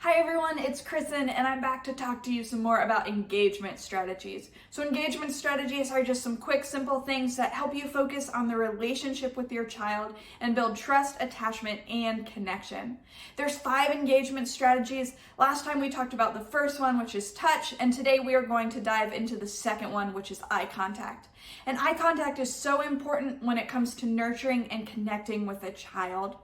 Hi everyone, it's Kristen and I'm back to talk to you some more about engagement strategies. So engagement strategies are just some quick, simple things that help you focus on the relationship with your child and build trust, attachment, and connection. There's 5 engagement strategies. Last time we talked about the first one, which is touch, and today we are going to dive into the second one, which is eye contact. And eye contact is so important when it comes to nurturing and connecting with a child.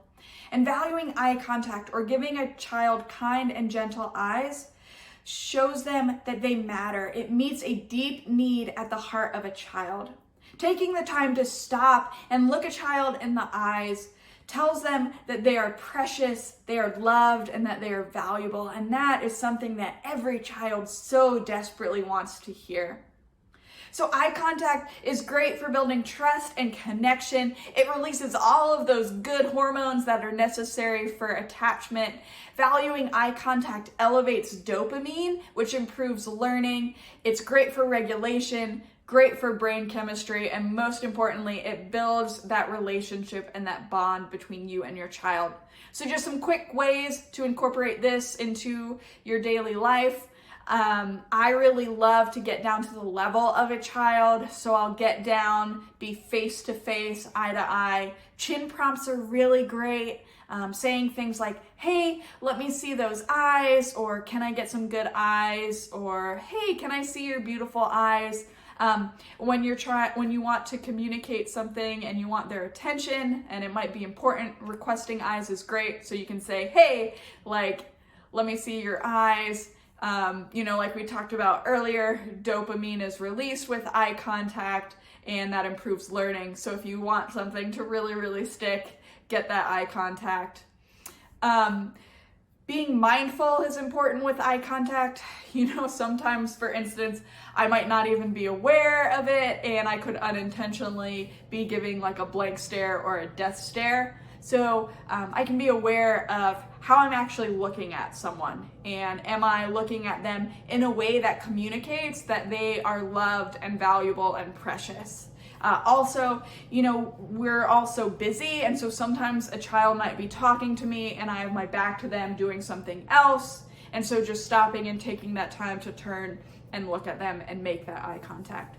And valuing eye contact or giving a child kind and gentle eyes shows them that they matter. It meets a deep need at the heart of a child. Taking the time to stop and look a child in the eyes tells them that they are precious, they are loved, and that they are valuable. And that is something that every child so desperately wants to hear. So eye contact is great for building trust and connection. It releases all of those good hormones that are necessary for attachment. Valuing eye contact elevates dopamine, which improves learning. It's great for regulation, great for brain chemistry, and most importantly, it builds that relationship and that bond between you and your child. So just some quick ways to incorporate this into your daily life. I really love to get down to the level of a child, so I'll get down, be face to face, eye to eye. Chin prompts are really great. Saying things like, hey, let me see those eyes, or can I get some good eyes, or hey, can I see your beautiful eyes? When you want to communicate something and you want their attention and it might be important, requesting eyes is great. So you can say, hey, let me see your eyes. Like we talked about earlier, dopamine is released with eye contact and that improves learning. So if you want something to really, really stick, get that eye contact. Being mindful is important with eye contact. Sometimes, for instance, I might not even be aware of it and I could unintentionally be giving like a blank stare or a death stare. So I can be aware of how I'm actually looking at someone, and am I looking at them in a way that communicates that they are loved and valuable and precious. Also, we're all so busy, and so sometimes a child might be talking to me and I have my back to them doing something else, and so just stopping and taking that time to turn and look at them and make that eye contact.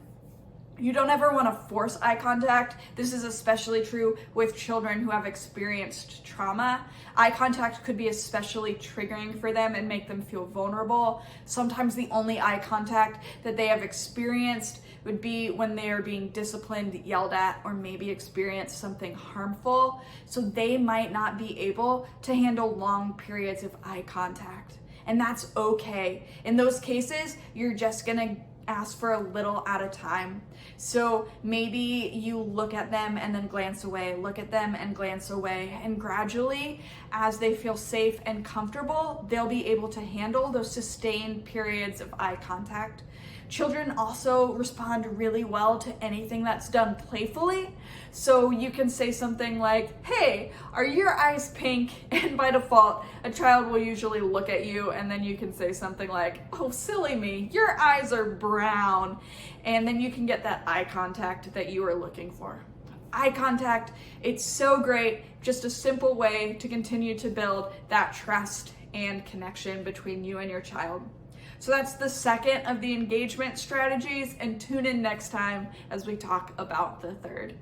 You don't ever want to force eye contact. This is especially true with children who have experienced trauma. Eye contact could be especially triggering for them and make them feel vulnerable. Sometimes the only eye contact that they have experienced would be when they are being disciplined, yelled at, or maybe experience something harmful. So they might not be able to handle long periods of eye contact. And that's okay. In those cases, you're just gonna ask for a little at a time. So maybe you look at them and then glance away, look at them and glance away, and gradually, as they feel safe and comfortable, they'll be able to handle those sustained periods of eye contact. Children also respond really well to anything that's done playfully. So you can say something like, hey, are your eyes pink? And by default, a child will usually look at you, and then you can say something like, oh, silly me, your eyes are brown. And then you can get that eye contact that you are looking for. Eye contact, it's so great, just a simple way to continue to build that trust and connection between you and your child. So that's the second of the engagement strategies, and tune in next time as we talk about the third.